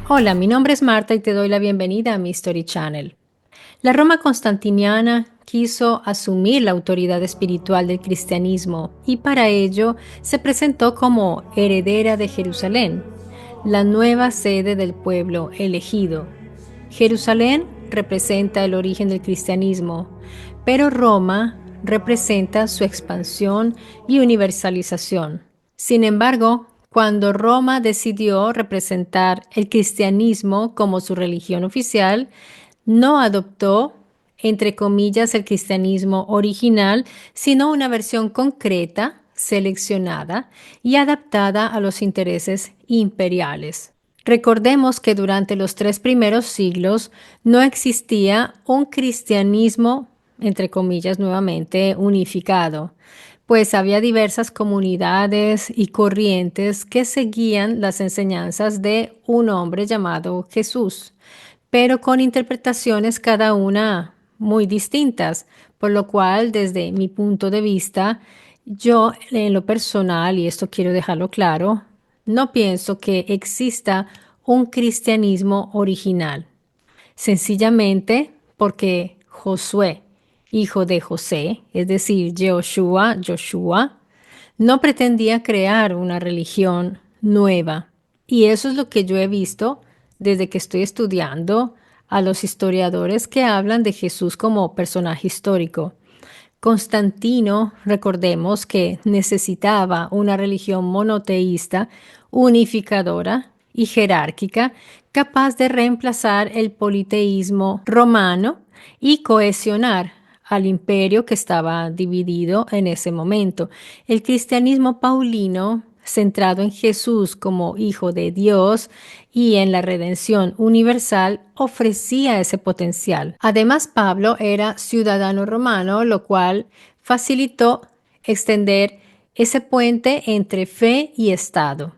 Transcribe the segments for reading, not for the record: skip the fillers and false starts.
Hola, mi nombre es Marta y te doy la bienvenida a mi Story Channel. La Roma constantiniana quiso asumir la autoridad espiritual del cristianismo y para ello se presentó como heredera de Jerusalén, la nueva sede del pueblo elegido. Jerusalén representa el origen del cristianismo, pero Roma representa su expansión y universalización. Sin embargo, cuando Roma decidió representar el cristianismo como su religión oficial, no adoptó, entre comillas, el cristianismo original, sino una versión concreta, seleccionada y adaptada a los intereses imperiales. Recordemos que durante los 3 primeros siglos no existía un cristianismo, entre comillas, nuevamente unificado, pues había diversas comunidades y corrientes que seguían las enseñanzas de un hombre llamado Jesús, pero con interpretaciones cada una muy distintas, por lo cual desde mi punto de vista, yo en lo personal, y esto quiero dejarlo claro, no pienso que exista un cristianismo original, sencillamente porque Josué, hijo de José, es decir, Joshua, no pretendía crear una religión nueva. Y eso es lo que yo he visto desde que estoy estudiando a los historiadores que hablan de Jesús como personaje histórico. Constantino, recordemos que necesitaba una religión monoteísta, unificadora y jerárquica, capaz de reemplazar el politeísmo romano y cohesionar al imperio que estaba dividido en ese momento. El cristianismo paulino, centrado en Jesús como Hijo de Dios y en la redención universal, ofrecía ese potencial. Además, Pablo era ciudadano romano, lo cual facilitó extender ese puente entre fe y Estado.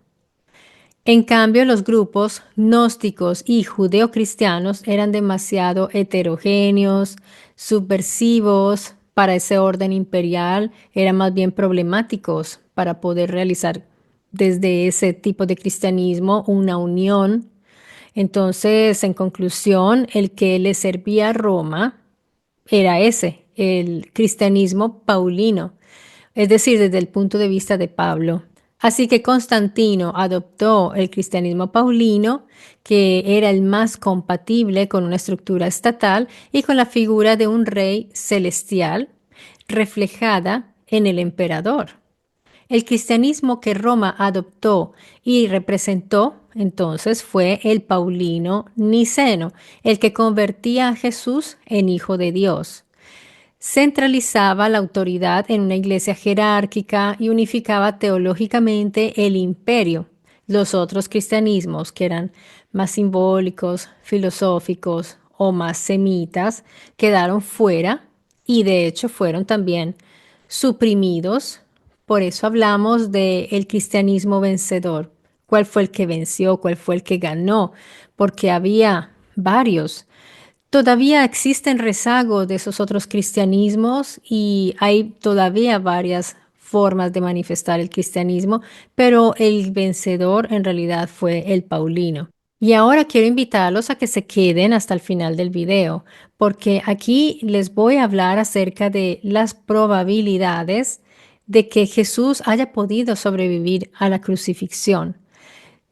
En cambio, los grupos gnósticos y judeocristianos eran demasiado heterogéneos, subversivos para ese orden imperial, eran más bien problemáticos para poder realizar desde ese tipo de cristianismo una unión. Entonces, en conclusión, el que le servía a Roma era ese, el cristianismo paulino, es decir, desde el punto de vista de Pablo. Así que Constantino adoptó el cristianismo paulino, que era el más compatible con una estructura estatal y con la figura de un rey celestial reflejada en el emperador. El cristianismo que Roma adoptó y representó entonces fue el paulino niceno, el que convertía a Jesús en hijo de Dios. Centralizaba la autoridad en una iglesia jerárquica y unificaba teológicamente el imperio. Los otros cristianismos, que eran más simbólicos, filosóficos o más semitas, quedaron fuera y de hecho fueron también suprimidos. Por eso hablamos del cristianismo vencedor. ¿Cuál fue el que venció? ¿Cuál fue el que ganó? Porque había varios. Todavía existen rezagos de esos otros cristianismos y hay todavía varias formas de manifestar el cristianismo, pero el vencedor en realidad fue el paulino. Y ahora quiero invitarlos a que se queden hasta el final del video, porque aquí les voy a hablar acerca de las probabilidades de que Jesús haya podido sobrevivir a la crucifixión,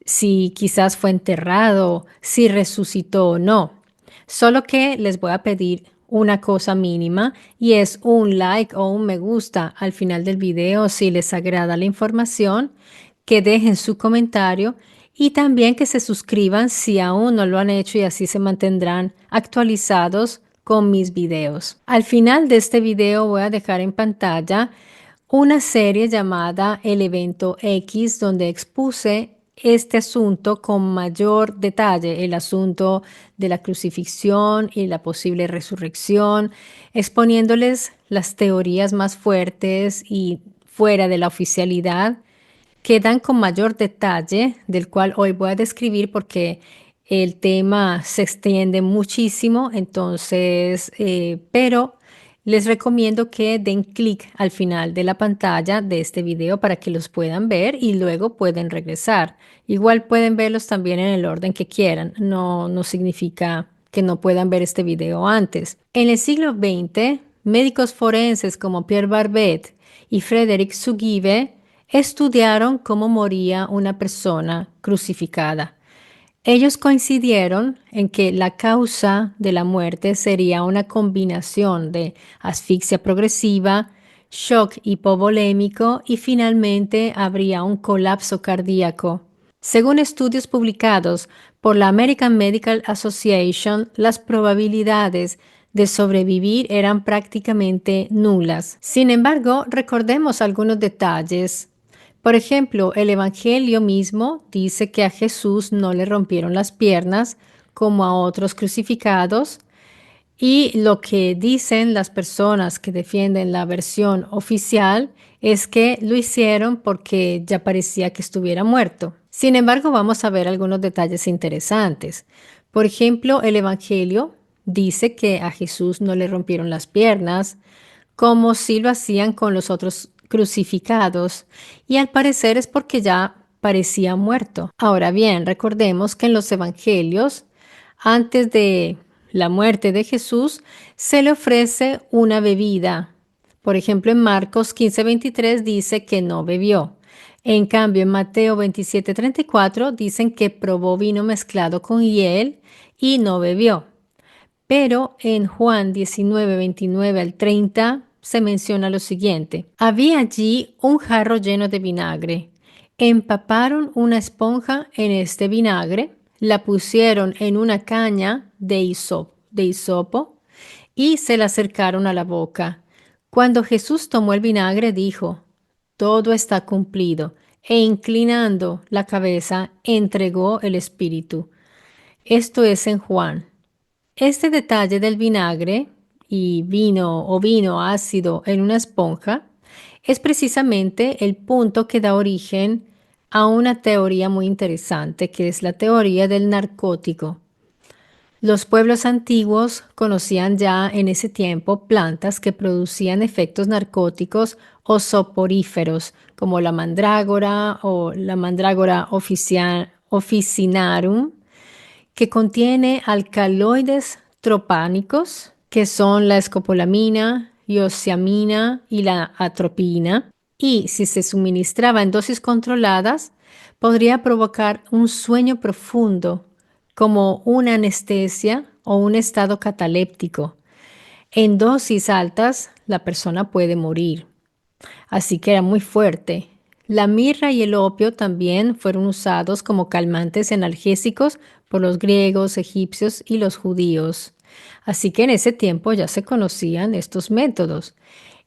si quizás fue enterrado, si resucitó o no. Solo que les voy a pedir una cosa mínima y es un like o un me gusta al final del video si les agrada la información, que dejen su comentario y también que se suscriban si aún no lo han hecho y así se mantendrán actualizados con mis videos. Al final de este video voy a dejar en pantalla una serie llamada El Evento X, donde expuse este asunto con mayor detalle, el asunto de la crucifixión y la posible resurrección, exponiéndoles las teorías más fuertes y fuera de la oficialidad, que dan con mayor detalle, del cual hoy voy a describir porque el tema se extiende muchísimo, entonces, pero Les recomiendo que den clic al final de la pantalla de este video para que los puedan ver y luego pueden regresar. Igual pueden verlos también en el orden que quieran. No significa que no puedan ver este video antes. En el siglo XX, médicos forenses como Pierre Barbet y Frédéric Sugive estudiaron cómo moría una persona crucificada. Ellos coincidieron en que la causa de la muerte sería una combinación de asfixia progresiva, shock hipovolémico y finalmente habría un colapso cardíaco. Según estudios publicados por la American Medical Association, las probabilidades de sobrevivir eran prácticamente nulas. Sin embargo, recordemos algunos detalles. Por ejemplo, el Evangelio mismo dice que a Jesús no le rompieron las piernas como a otros crucificados, y lo que dicen las personas que defienden la versión oficial es que lo hicieron porque ya parecía que estuviera muerto. Sin embargo, vamos a ver algunos detalles interesantes. Por ejemplo, el Evangelio dice que a Jesús no le rompieron las piernas, como si lo hacían con los otros crucificados, y al parecer es porque ya parecía muerto. Ahora bien, recordemos que en los evangelios, antes de la muerte de Jesús, se le ofrece una bebida. Por ejemplo, en Marcos 15:23 dice que no bebió. En cambio, en Mateo 27:34 dicen que probó vino mezclado con hiel y no bebió. Pero en Juan 19:29 al 30 se menciona lo siguiente. Había allí un jarro lleno de vinagre. Empaparon una esponja en este vinagre, la pusieron en una caña de hisopo y se la acercaron a la boca. Cuando Jesús tomó el vinagre, dijo, todo está cumplido, e inclinando la cabeza, entregó el espíritu. Esto es en Juan. Este detalle del vinagre y vino ácido en una esponja es precisamente el punto que da origen a una teoría muy interesante, que es la teoría del narcótico. Los pueblos antiguos conocían ya en ese tiempo plantas que producían efectos narcóticos o soporíferos, como la mandrágora o la mandrágora officinarum, que contiene alcaloides tropánicos, que son la escopolamina, iosamina y la atropina, y si se suministraba en dosis controladas, podría provocar un sueño profundo, como una anestesia o un estado cataléptico. En dosis altas, la persona puede morir. Así que era muy fuerte. La mirra y el opio también fueron usados como calmantes analgésicos por los griegos, egipcios y los judíos. Así que en ese tiempo ya se conocían estos métodos.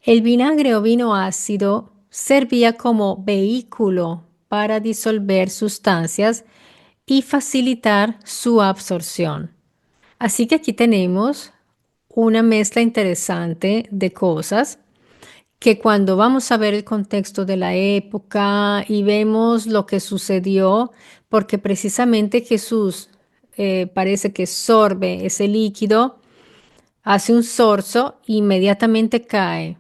El vinagre o vino ácido servía como vehículo para disolver sustancias y facilitar su absorción. Así que aquí tenemos una mezcla interesante de cosas que cuando vamos a ver el contexto de la época y vemos lo que sucedió, porque precisamente Jesús parece que sorbe ese líquido, hace un sorso, inmediatamente cae.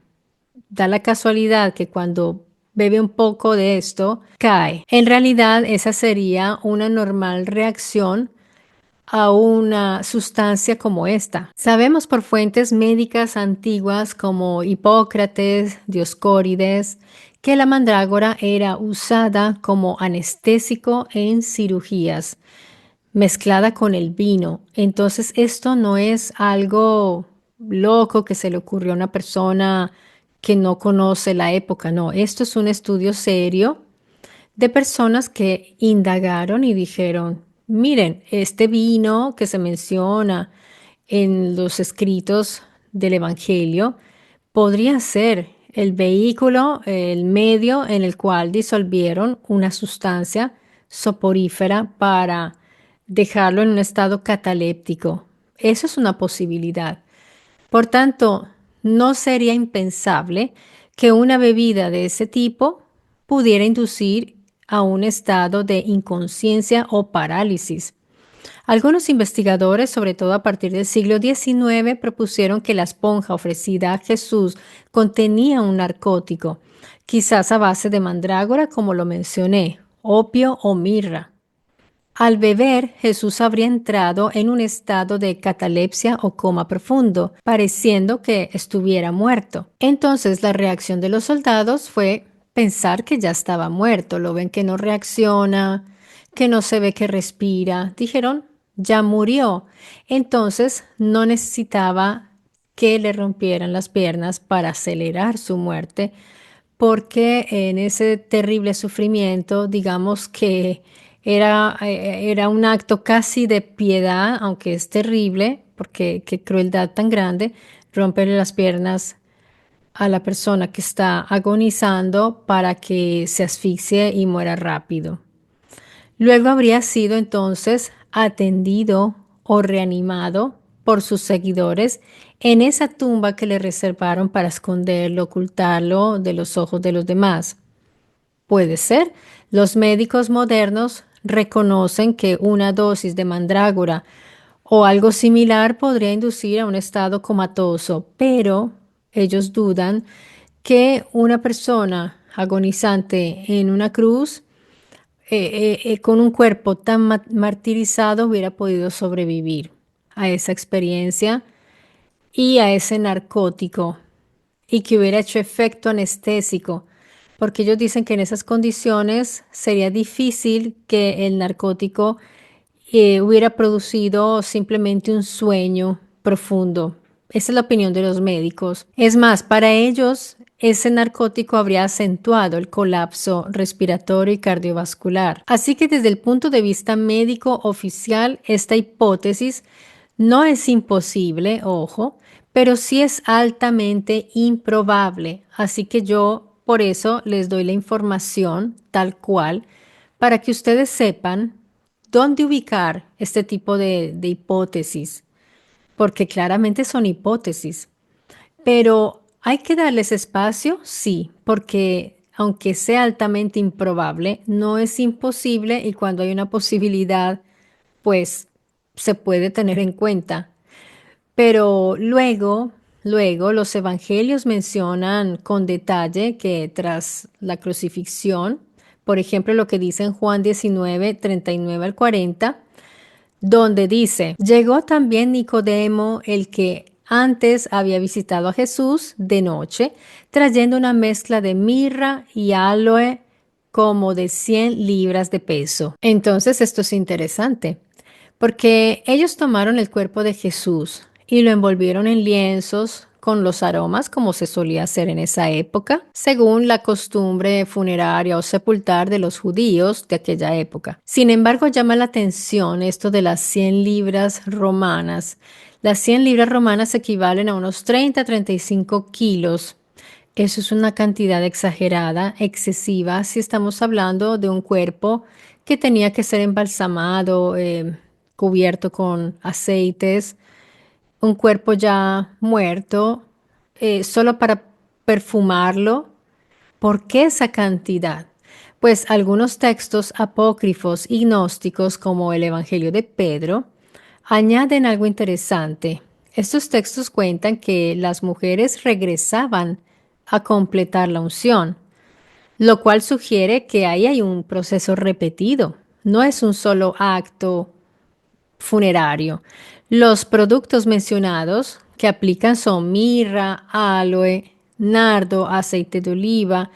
Da la casualidad que cuando bebe un poco de esto, cae. En realidad, esa sería una normal reacción a una sustancia como esta. Sabemos por fuentes médicas antiguas como Hipócrates, Dioscórides, que la mandrágora era usada como anestésico en cirugías, mezclada con el vino. Entonces esto no es algo loco que se le ocurrió a una persona que no conoce la época, no, esto es un estudio serio de personas que indagaron y dijeron, miren, este vino que se menciona en los escritos del Evangelio podría ser el vehículo, el medio en el cual disolvieron una sustancia soporífera para dejarlo en un estado cataléptico. Eso es una posibilidad. Por tanto, no sería impensable que una bebida de ese tipo pudiera inducir a un estado de inconsciencia o parálisis. Algunos investigadores, sobre todo a partir del siglo XIX, propusieron que la esponja ofrecida a Jesús contenía un narcótico, quizás a base de mandrágora, como lo mencioné, opio o mirra. Al beber, Jesús habría entrado en un estado de catalepsia o coma profundo, pareciendo que estuviera muerto. Entonces la reacción de los soldados fue pensar que ya estaba muerto. Lo ven que no reacciona, que no se ve que respira. Dijeron, ya murió. Entonces no necesitaba que le rompieran las piernas para acelerar su muerte, porque en ese terrible sufrimiento, digamos que era un acto casi de piedad, aunque es terrible, porque qué crueldad tan grande, romperle las piernas a la persona que está agonizando para que se asfixie y muera rápido. Luego habría sido entonces atendido o reanimado por sus seguidores en esa tumba que le reservaron para esconderlo, ocultarlo de los ojos de los demás. Puede ser. Los médicos modernos reconocen que una dosis de mandrágora o algo similar podría inducir a un estado comatoso, pero ellos dudan que una persona agonizante en una cruz con un cuerpo tan martirizado hubiera podido sobrevivir a esa experiencia y a ese narcótico y que hubiera hecho efecto anestésico, porque ellos dicen que en esas condiciones sería difícil que el narcótico hubiera producido simplemente un sueño profundo. Esa es la opinión de los médicos. Es más, para ellos, ese narcótico habría acentuado el colapso respiratorio y cardiovascular. Así que desde el punto de vista médico oficial, esta hipótesis no es imposible, ojo, pero sí es altamente improbable. Así que yo por eso les doy la información tal cual para que ustedes sepan dónde ubicar este tipo de hipótesis, porque claramente son hipótesis. Pero hay que darles espacio, sí, porque aunque sea altamente improbable, no es imposible y cuando hay una posibilidad, pues se puede tener en cuenta. Pero luego los evangelios mencionan con detalle que tras la crucifixión, por ejemplo, lo que dice en Juan 19, 39 al 40, donde dice, llegó también Nicodemo, el que antes había visitado a Jesús de noche, trayendo una mezcla de mirra y aloe como de 100 libras de peso. Entonces, esto es interesante, porque ellos tomaron el cuerpo de Jesús y lo envolvieron en lienzos con los aromas como se solía hacer en esa época, según la costumbre funeraria o sepultar de los judíos de aquella época. Sin embargo, llama la atención esto de las 100 libras romanas. Las 100 libras romanas equivalen a unos 30-35 kilos. Eso es una cantidad exagerada, excesiva, si estamos hablando de un cuerpo que tenía que ser embalsamado, cubierto con aceites, un cuerpo ya muerto, solo para perfumarlo. ¿Por qué esa cantidad? Pues algunos textos apócrifos y gnósticos, como el Evangelio de Pedro, añaden algo interesante. Estos textos cuentan que las mujeres regresaban a completar la unción, lo cual sugiere que ahí hay un proceso repetido. No es un solo acto funerario. Los productos mencionados que aplican son mirra, aloe, nardo, aceite de oliva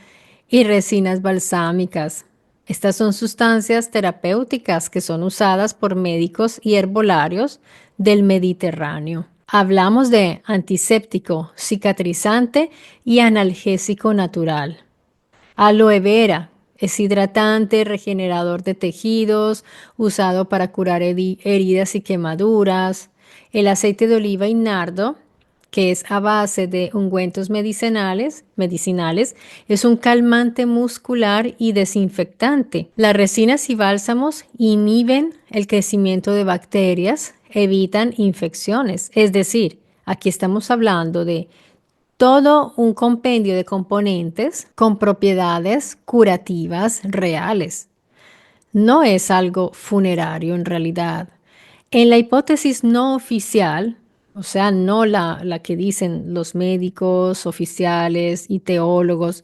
y resinas balsámicas. Estas son sustancias terapéuticas que son usadas por médicos y herbolarios del Mediterráneo. Hablamos de antiséptico, cicatrizante y analgésico natural. Aloe vera es hidratante, regenerador de tejidos, usado para curar heridas y quemaduras. El aceite de oliva y nardo, que es a base de ungüentos medicinales, es un calmante muscular y desinfectante. Las resinas y bálsamos inhiben el crecimiento de bacterias, evitan infecciones. Es decir, aquí estamos hablando de todo un compendio de componentes con propiedades curativas reales. No es algo funerario en realidad. En la hipótesis no oficial, o sea, no la que dicen los médicos oficiales y teólogos,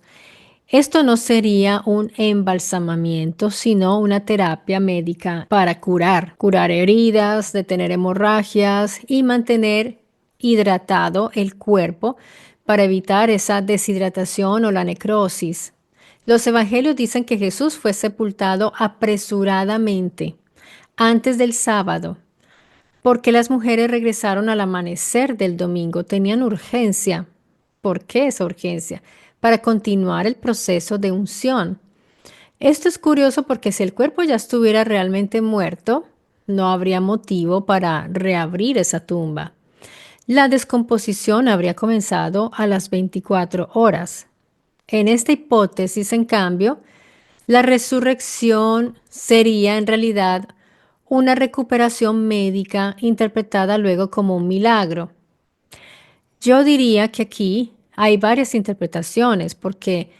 esto no sería un embalsamamiento, sino una terapia médica para curar heridas, detener hemorragias y mantener hidratado el cuerpo para evitar esa deshidratación o la necrosis. Los evangelios dicen que Jesús fue sepultado apresuradamente antes del sábado porque las mujeres regresaron al amanecer del domingo. Tenían urgencia. ¿Por qué esa urgencia? Para continuar el proceso de unción. Esto es curioso porque si el cuerpo ya estuviera realmente muerto, no habría motivo para reabrir esa tumba. La descomposición habría comenzado a las 24 horas. En esta hipótesis, en cambio, la resurrección sería en realidad una recuperación médica interpretada luego como un milagro. Yo diría que aquí hay varias interpretaciones, porque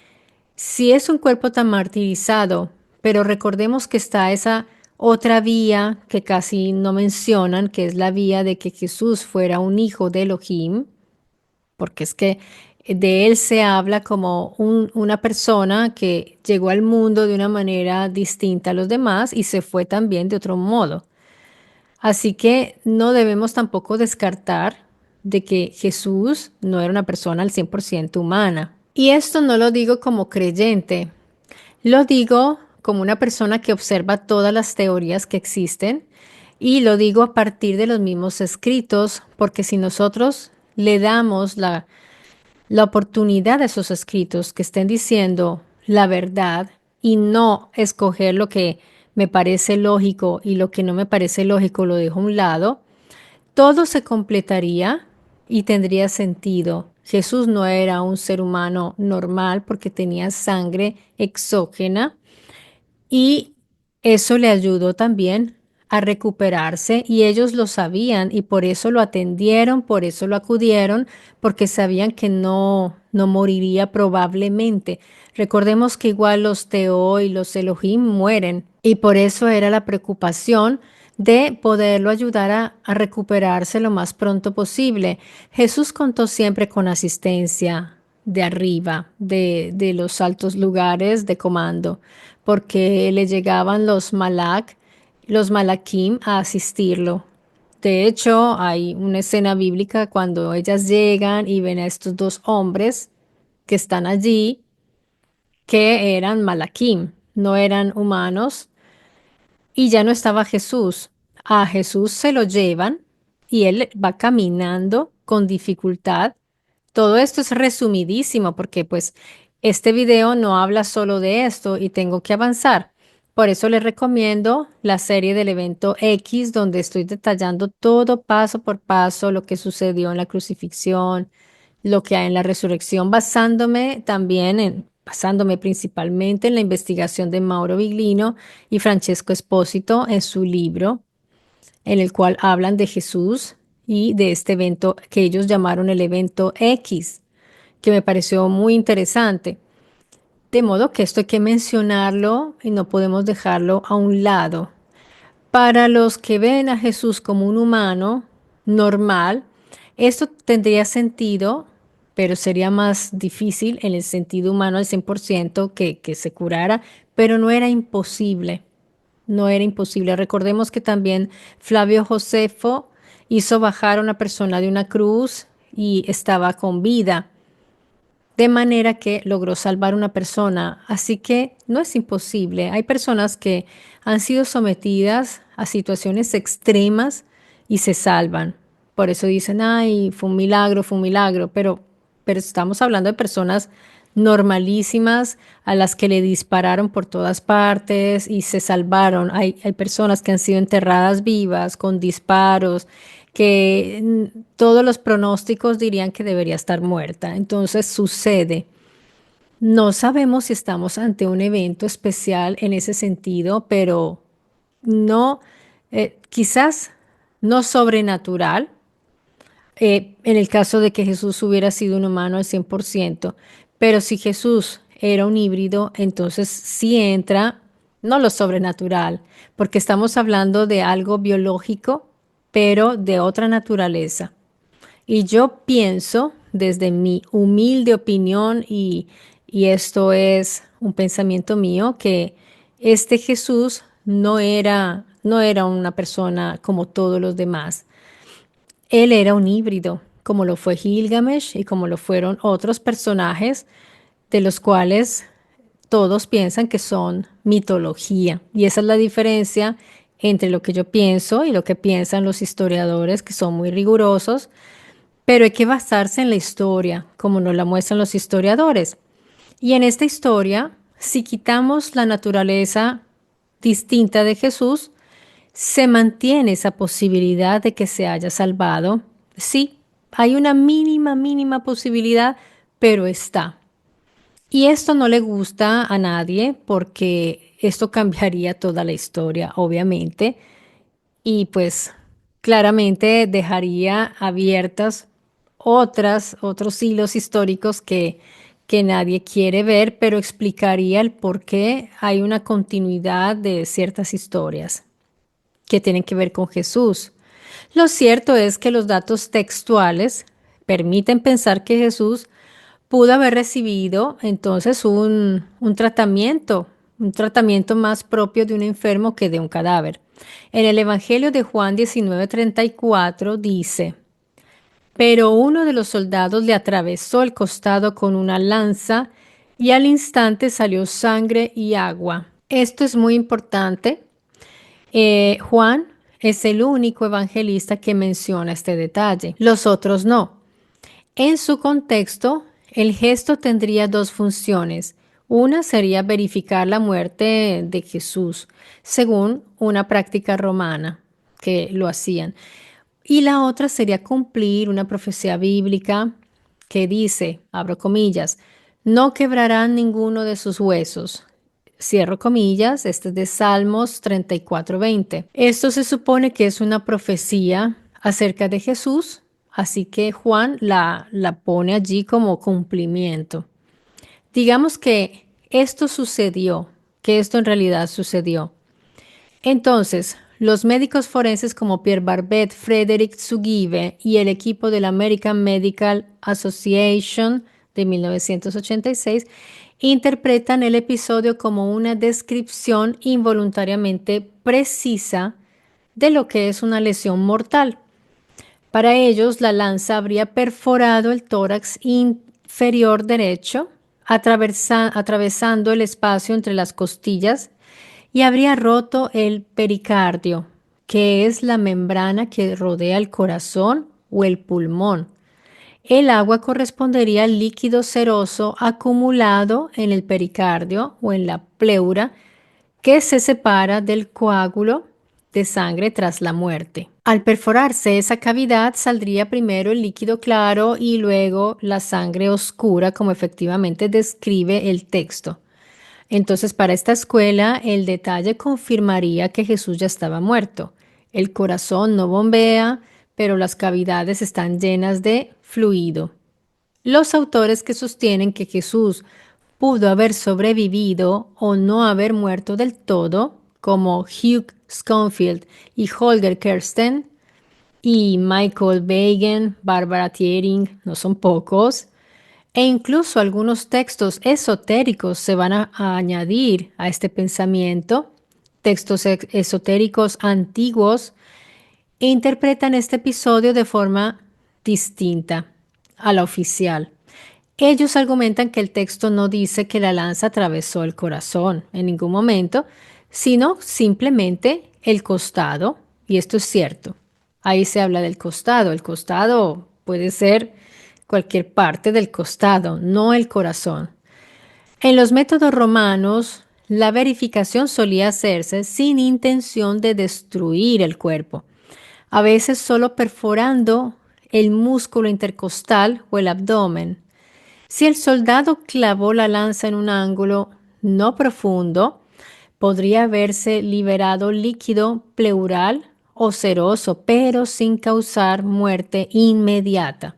si es un cuerpo tan martirizado, pero recordemos que está esa otra vía que casi no mencionan, que es la vía de que Jesús fuera un hijo de Elohim, porque es que de él se habla como una persona que llegó al mundo de una manera distinta a los demás y se fue también de otro modo. Así que no debemos tampoco descartar de que Jesús no era una persona al 100% humana. Y esto no lo digo como creyente, lo digo como una persona que observa todas las teorías que existen y lo digo a partir de los mismos escritos, porque si nosotros le damos la oportunidad de esos escritos que estén diciendo la verdad y no escoger lo que me parece lógico y lo que no me parece lógico lo dejo a un lado, todo se completaría y tendría sentido. Jesús no era un ser humano normal porque tenía sangre exógena y eso le ayudó también a recuperarse y ellos lo sabían y por eso lo atendieron, por eso lo acudieron, porque sabían que no moriría probablemente. Recordemos que igual los Teo y los Elohim mueren y por eso era la preocupación de poderlo ayudar a recuperarse lo más pronto posible. Jesús contó siempre con asistencia de arriba, de los altos lugares de comando, porque le llegaban los malakim a asistirlo. De hecho, hay una escena bíblica cuando ellas llegan y ven a estos dos hombres que están allí, que eran malakim, no eran humanos, y ya no estaba Jesús. A Jesús se lo llevan y él va caminando con dificultad. Todo esto es resumidísimo porque pues este video no habla solo de esto y tengo que avanzar. Por eso les recomiendo la serie del evento X donde estoy detallando todo paso por paso lo que sucedió en la crucifixión, lo que hay en la resurrección, basándome principalmente en la investigación de Mauro Biglino y Francesco Espósito en su libro, en el cual hablan de Jesús y de este evento que ellos llamaron el evento X, que me pareció muy interesante. De modo que esto hay que mencionarlo y no podemos dejarlo a un lado. Para los que ven a Jesús como un humano normal, esto tendría sentido, pero sería más difícil en el sentido humano al 100% que se curara, pero no era imposible, no era imposible. Recordemos que también Flavio Josefo hizo bajar a una persona de una cruz y estaba con vida de manera que logró salvar una persona. Así que no es imposible. Hay personas que han sido sometidas a situaciones extremas y se salvan. Por eso dicen, ay, fue un milagro, pero estamos hablando de personas normalísimas a las que le dispararon por todas partes y se salvaron. Hay personas que han sido enterradas vivas con disparos que todos los pronósticos dirían que debería estar muerta. Entonces sucede. No sabemos si estamos ante un evento especial en ese sentido, pero no, quizás no sobrenatural, en el caso de que Jesús hubiera sido un humano al 100%, pero si Jesús era un híbrido, entonces sí entra, no lo sobrenatural, porque estamos hablando de algo biológico pero de otra naturaleza. Y yo pienso, desde mi humilde opinión, y esto es un pensamiento mío, que este Jesús no era una persona como todos los demás. Él era un híbrido, como lo fue Gilgamesh y como lo fueron otros personajes de los cuales todos piensan que son mitología. Y esa es la diferencia entre lo que yo pienso y lo que piensan los historiadores, que son muy rigurosos, pero hay que basarse en la historia, como nos la muestran los historiadores. Y en esta historia, si quitamos la naturaleza distinta de Jesús, se mantiene esa posibilidad de que se haya salvado. Sí, hay una mínima, mínima posibilidad, pero está. Y esto no le gusta a nadie porque esto cambiaría toda la historia, obviamente, y pues claramente dejaría abiertas otros hilos históricos que nadie quiere ver, pero explicaría el por qué hay una continuidad de ciertas historias que tienen que ver con Jesús. Lo cierto es que los datos textuales permiten pensar que Jesús pudo haber recibido entonces un tratamiento más propio de un enfermo que de un cadáver. En el Evangelio de Juan 19:34 dice, pero uno de los soldados le atravesó el costado con una lanza y al instante salió sangre y agua. Esto es muy importante. Juan es el único evangelista que menciona este detalle. Los otros no. En su contexto, el gesto tendría dos funciones. Una sería verificar la muerte de Jesús, según una práctica romana que lo hacían. Y la otra sería cumplir una profecía bíblica que dice, abro comillas, no quebrarán ninguno de sus huesos. Cierro comillas, este es de Salmos 34:20. Esto se supone que es una profecía acerca de Jesús, así que Juan la pone allí como cumplimiento. Digamos que esto sucedió, que esto en realidad sucedió. Entonces, los médicos forenses como Pierre Barbet, Frederick Zugibe y el equipo de la American Medical Association de 1986 interpretan el episodio como una descripción involuntariamente precisa de lo que es una lesión mortal. Para ellos, la lanza habría perforado el tórax inferior derecho, atravesando el espacio entre las costillas y habría roto el pericardio, que es la membrana que rodea el corazón o el pulmón. El agua correspondería al líquido seroso acumulado en el pericardio o en la pleura que se separa del coágulo de sangre tras la muerte. Al perforarse esa cavidad saldría primero el líquido claro y luego la sangre oscura, como efectivamente describe el texto. Entonces, para esta escuela, el detalle confirmaría que Jesús ya estaba muerto. El corazón no bombea, pero las cavidades están llenas de fluido. Los autores que sostienen que Jesús pudo haber sobrevivido o no haber muerto del todo, como Hugh Schofield y Holger Kersten, y Michael Bagen, Barbara Thiering, no son pocos, e incluso algunos textos esotéricos se van a añadir a este pensamiento. Textos esotéricos antiguos interpretan este episodio de forma distinta a la oficial. Ellos argumentan que el texto no dice que la lanza atravesó el corazón en ningún momento, sino simplemente el costado, y esto es cierto. Ahí se habla del costado. El costado puede ser cualquier parte del costado, no el corazón. En los métodos romanos, la verificación solía hacerse sin intención de destruir el cuerpo, a veces solo perforando el músculo intercostal o el abdomen. Si el soldado clavó la lanza en un ángulo no profundo, podría haberse liberado líquido pleural o seroso, pero sin causar muerte inmediata.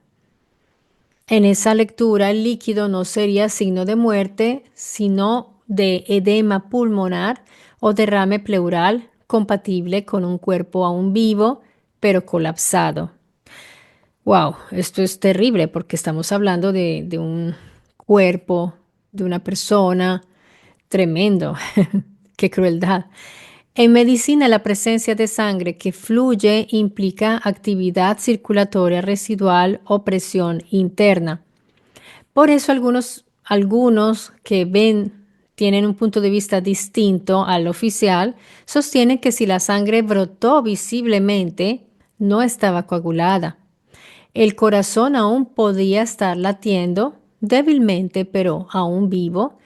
En esa lectura, el líquido no sería signo de muerte, sino de edema pulmonar o derrame pleural compatible con un cuerpo aún vivo, pero colapsado. Wow, esto es terrible porque estamos hablando de un cuerpo, de una persona, tremendo. Qué crueldad. En medicina, la presencia de sangre que fluye implica actividad circulatoria residual o presión interna. Por eso algunos que ven tienen un punto de vista distinto al oficial, sostienen que si la sangre brotó visiblemente, no estaba coagulada. El corazón aún podía estar latiendo débilmente, pero aún vivo,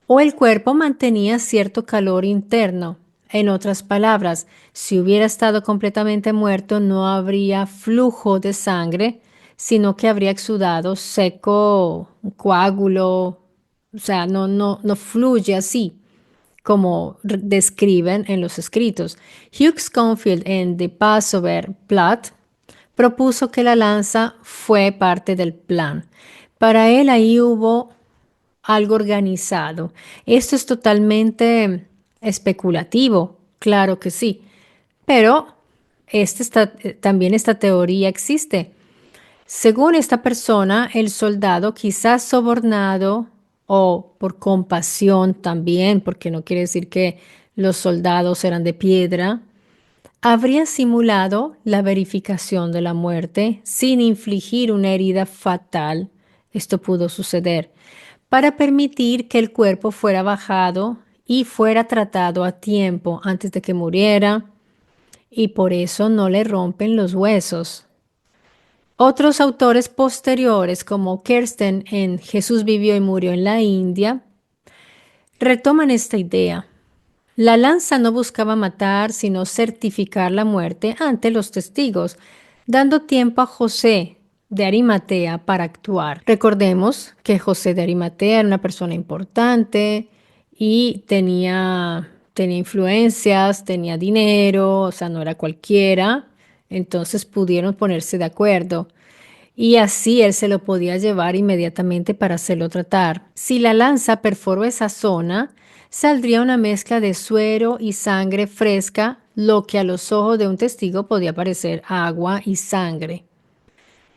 o el cuerpo mantenía cierto calor interno. En otras palabras, si hubiera estado completamente muerto, no habría flujo de sangre, sino que habría exudado seco, un coágulo, o sea, no fluye así como describen en los escritos. Hugh Schofield en The Passover Plot propuso que la lanza fue parte del plan. Para él ahí hubo algo organizado. Esto es totalmente especulativo, claro que sí, pero también esta teoría existe. Según esta persona, el soldado, quizás sobornado o por compasión también, porque no quiere decir que los soldados eran de piedra, habría simulado la verificación de la muerte sin infligir una herida fatal. Esto pudo suceder para permitir que el cuerpo fuera bajado y fuera tratado a tiempo antes de que muriera, y por eso no le rompen los huesos. Otros autores posteriores, como Kirsten en Jesús vivió y murió en la India, retoman esta idea. La lanza no buscaba matar, sino certificar la muerte ante los testigos, dando tiempo a José de Arimatea para actuar. Recordemos que José de Arimatea era una persona importante y tenía influencias, tenía dinero, o sea, no era cualquiera, entonces pudieron ponerse de acuerdo y así él se lo podía llevar inmediatamente para hacerlo tratar. Si la lanza perforó esa zona, saldría una mezcla de suero y sangre fresca, lo que a los ojos de un testigo podía parecer agua y sangre.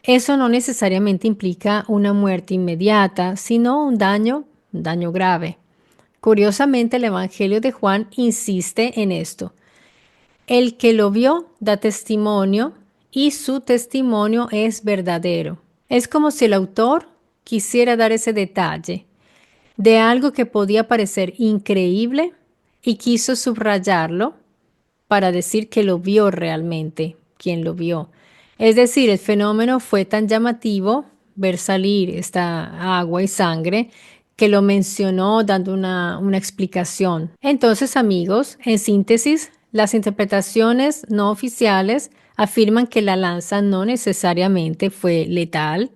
Eso no necesariamente implica una muerte inmediata, sino un daño grave. Curiosamente, el Evangelio de Juan insiste en esto. El que lo vio da testimonio y su testimonio es verdadero. Es como si el autor quisiera dar ese detalle de algo que podía parecer increíble y quiso subrayarlo para decir que lo vio realmente, quien lo vio. Es decir, el fenómeno fue tan llamativo, ver salir esta agua y sangre, que lo mencionó dando una explicación. Entonces, amigos, en síntesis, las interpretaciones no oficiales afirman que la lanza no necesariamente fue letal,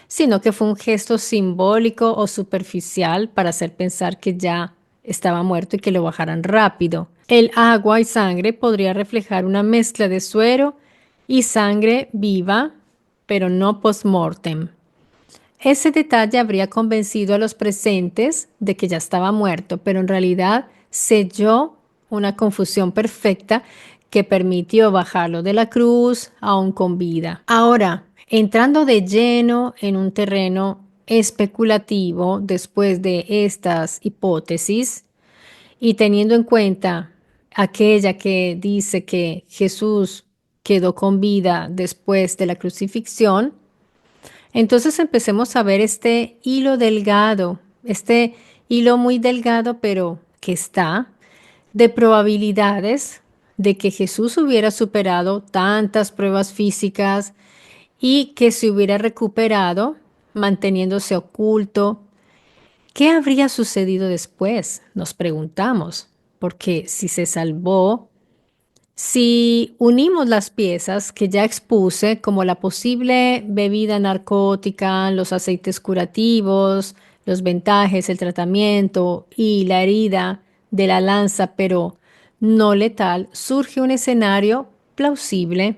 sino que fue un gesto simbólico o superficial para hacer pensar que ya estaba muerto y que lo bajaran rápido. El agua y sangre podría reflejar una mezcla de suero y sangre viva, pero no post-mortem. Ese detalle habría convencido a los presentes de que ya estaba muerto, pero en realidad selló una confusión perfecta que permitió bajarlo de la cruz aún con vida. Ahora, entrando de lleno en un terreno especulativo después de estas hipótesis y teniendo en cuenta aquella que dice que Jesús quedó con vida después de la crucifixión, entonces empecemos a ver este hilo delgado, este hilo muy delgado, pero que está, de probabilidades de que Jesús hubiera superado tantas pruebas físicas y que se hubiera recuperado manteniéndose oculto. ¿Qué habría sucedido después? Nos preguntamos, porque si se salvó, si unimos las piezas que ya expuse, como la posible bebida narcótica, los aceites curativos, los vendajes, el tratamiento y la herida de la lanza, pero no letal, surge un escenario plausible.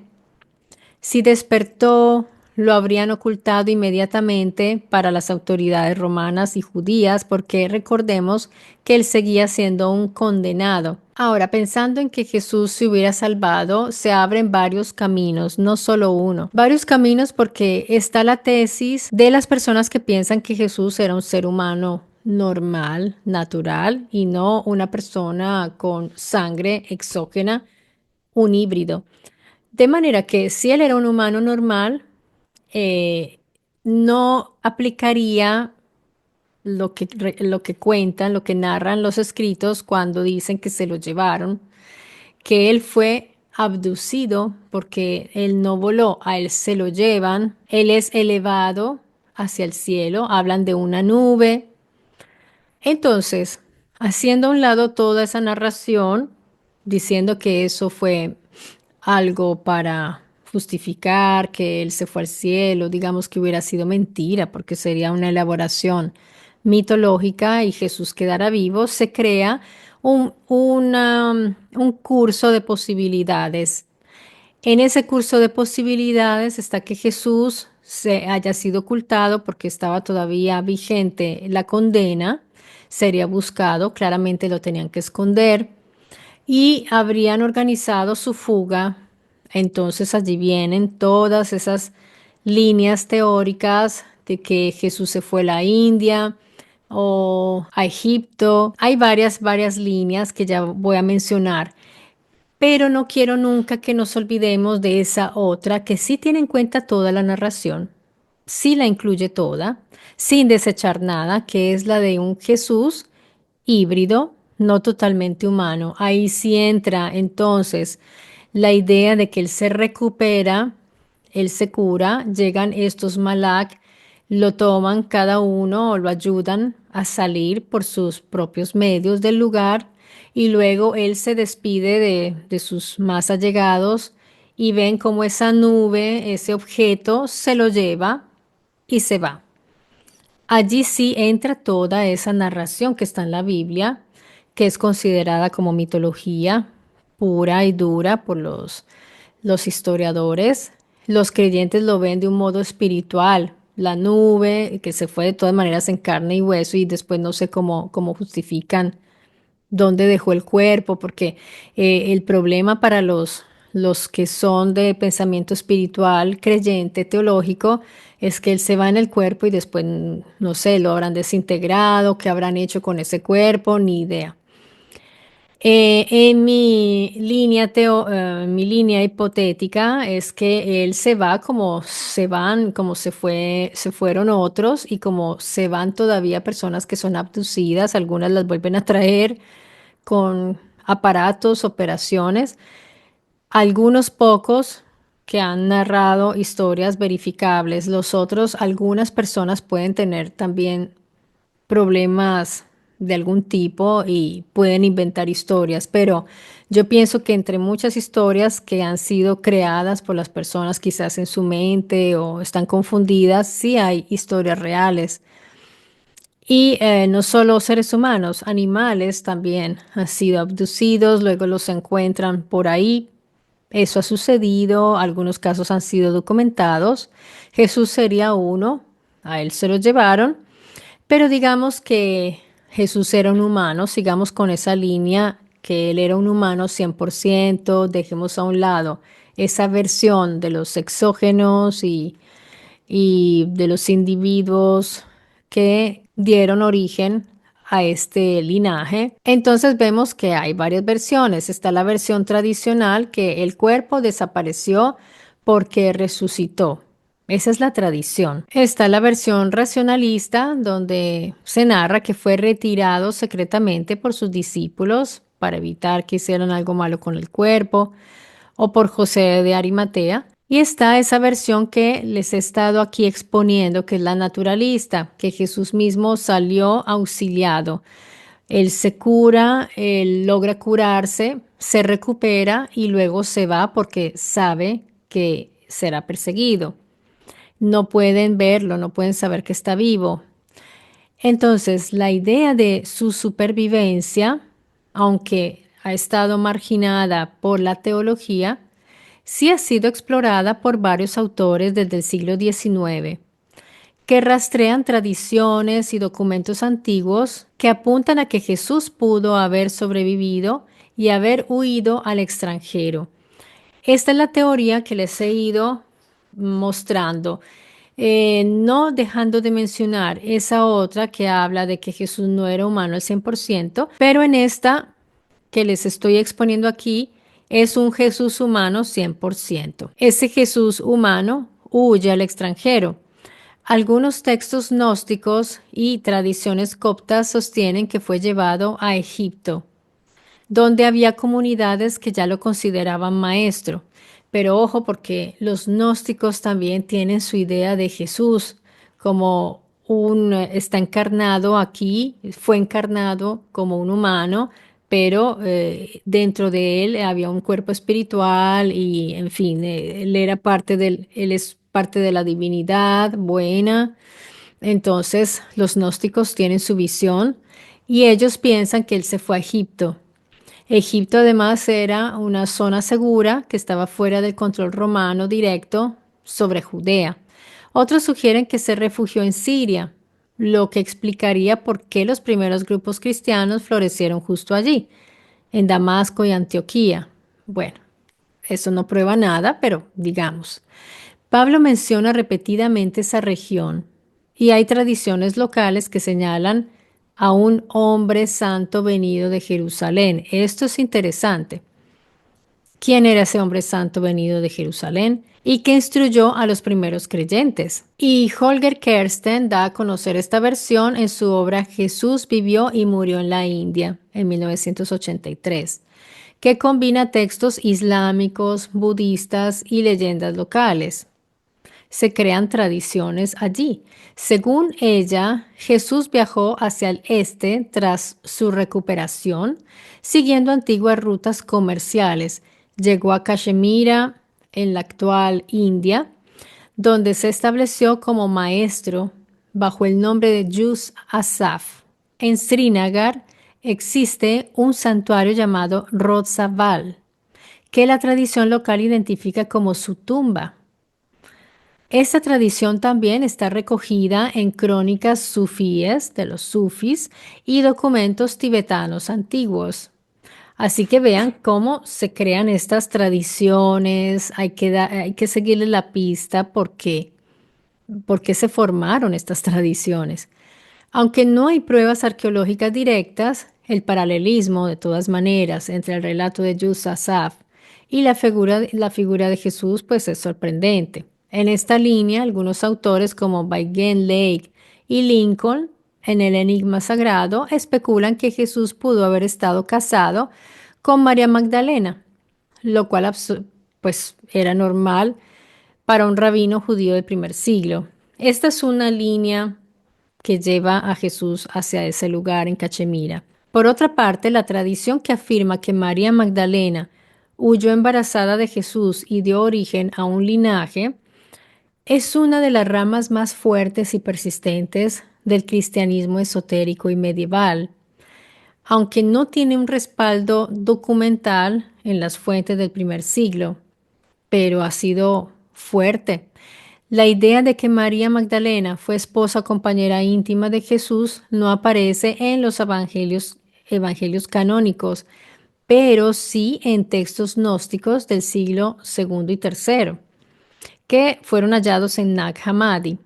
Si despertó, lo habrían ocultado inmediatamente para las autoridades romanas y judías, porque recordemos que él seguía siendo un condenado. Ahora, pensando en que Jesús se hubiera salvado, se abren varios caminos, no solo uno. Varios caminos porque está la tesis de las personas que piensan que Jesús era un ser humano normal, natural, y no una persona con sangre exógena, un híbrido. De manera que si él era un humano normal, eh, no aplicaría lo que cuentan, lo que narran los escritos cuando dicen que se lo llevaron, que él fue abducido porque él no voló, a él se lo llevan, él es elevado hacia el cielo, hablan de una nube. Entonces, haciendo a un lado toda esa narración, diciendo que eso fue algo para justificar que él se fue al cielo, digamos que hubiera sido mentira, porque sería una elaboración mitológica y Jesús quedara vivo, se crea un curso de posibilidades. En ese curso de posibilidades está que Jesús se haya sido ocultado porque estaba todavía vigente la condena, sería buscado, claramente lo tenían que esconder y habrían organizado su fuga. Entonces allí vienen todas esas líneas teóricas de que Jesús se fue a la India o a Egipto. Hay varias líneas que ya voy a mencionar, pero no quiero nunca que nos olvidemos de esa otra que sí tiene en cuenta toda la narración, sí la incluye toda, sin desechar nada, que es la de un Jesús híbrido, no totalmente humano. Ahí sí entra entonces la idea de que él se recupera, él se cura, llegan estos malak, lo toman cada uno o lo ayudan a salir por sus propios medios del lugar y luego él se despide de sus más allegados y ven como esa nube, ese objeto, se lo lleva y se va. Allí sí entra toda esa narración que está en la Biblia, que es considerada como mitología pura y dura por los historiadores. Los creyentes lo ven de un modo espiritual, la nube que se fue de todas maneras en carne y hueso y después no sé cómo justifican dónde dejó el cuerpo, porque el problema para los que son de pensamiento espiritual, creyente, teológico, es que él se va en el cuerpo y después, no sé, lo habrán desintegrado, qué habrán hecho con ese cuerpo, ni idea. En mi línea hipotética es que él se va como se van, como se fueron otros y como se van todavía personas que son abducidas, algunas las vuelven a traer con aparatos, operaciones, algunos pocos que han narrado historias verificables, los otros, algunas personas pueden tener también problemas de algún tipo y pueden inventar historias, pero yo pienso que entre muchas historias que han sido creadas por las personas quizás en su mente o están confundidas, sí hay historias reales. Y no solo seres humanos, animales también han sido abducidos, luego los encuentran por ahí. Eso ha sucedido, algunos casos han sido documentados. Jesús sería uno, a él se lo llevaron, pero digamos que Jesús era un humano, sigamos con esa línea, que él era un humano 100%, dejemos a un lado esa versión de los exógenos y de los individuos que dieron origen a este linaje. Entonces vemos que hay varias versiones. Está la versión tradicional que el cuerpo desapareció porque resucitó. Esa es la tradición. Está la versión racionalista donde se narra que fue retirado secretamente por sus discípulos para evitar que hicieran algo malo con el cuerpo o por José de Arimatea. Y está esa versión que les he estado aquí exponiendo, que es la naturalista, que Jesús mismo salió auxiliado. Él se cura, él logra curarse, se recupera y luego se va porque sabe que será perseguido. No pueden verlo, no pueden saber que está vivo. Entonces, la idea de su supervivencia, aunque ha estado marginada por la teología, sí ha sido explorada por varios autores desde el siglo XIX, que rastrean tradiciones y documentos antiguos que apuntan a que Jesús pudo haber sobrevivido y haber huido al extranjero. Esta es la teoría que les he ido mostrando, no dejando de mencionar esa otra que habla de que Jesús no era humano al 100%, pero en esta que les estoy exponiendo aquí es un Jesús humano 100%. Ese Jesús humano huye al extranjero. Algunos textos gnósticos y tradiciones coptas sostienen que fue llevado a Egipto, donde había comunidades que ya lo consideraban maestro. Pero ojo, porque los gnósticos también tienen su idea de Jesús como está encarnado aquí, fue encarnado como un humano, pero dentro de él había un cuerpo espiritual y, en fin, él es parte de la divinidad buena. Entonces, los gnósticos tienen su visión y ellos piensan que él se fue a Egipto. Egipto además era una zona segura que estaba fuera del control romano directo sobre Judea. Otros sugieren que se refugió en Siria, lo que explicaría por qué los primeros grupos cristianos florecieron justo allí, en Damasco y Antioquía. Bueno, eso no prueba nada, pero digamos. Pablo menciona repetidamente esa región y hay tradiciones locales que señalan a un hombre santo venido de Jerusalén. Esto es interesante. ¿Quién era ese hombre santo venido de Jerusalén? Y que instruyó a los primeros creyentes. Y Holger Kersten da a conocer esta versión en su obra Jesús vivió y murió en la India en 1983, que combina textos islámicos, budistas y leyendas locales. Se crean tradiciones allí. Según ella, Jesús viajó hacia el este tras su recuperación, siguiendo antiguas rutas comerciales. Llegó a Cachemira, en la actual India, donde se estableció como maestro bajo el nombre de Jus Asaf. En Srinagar existe un santuario llamado Rodsaval, que la tradición local identifica como su tumba. Esta tradición también está recogida en crónicas sufíes de los sufis y documentos tibetanos antiguos. Así que vean cómo se crean estas tradiciones, hay que seguirle la pista por qué se formaron estas tradiciones. Aunque no hay pruebas arqueológicas directas, el paralelismo, de todas maneras, entre el relato de Yusuf y la figura de Jesús, pues es sorprendente. En esta línea, algunos autores como Baigen Lake y Lincoln, en el Enigma Sagrado, especulan que Jesús pudo haber estado casado con María Magdalena, lo cual pues era normal para un rabino judío del primer siglo. Esta es una línea que lleva a Jesús hacia ese lugar en Cachemira. Por otra parte, la tradición que afirma que María Magdalena huyó embarazada de Jesús y dio origen a un linaje es una de las ramas más fuertes y persistentes del cristianismo esotérico y medieval, aunque no tiene un respaldo documental en las fuentes del primer siglo, pero ha sido fuerte. La idea de que María Magdalena fue esposa compañera íntima de Jesús no aparece en los evangelios canónicos, pero sí en textos gnósticos del siglo segundo y tercero, que fueron hallados en Nag Hammadi.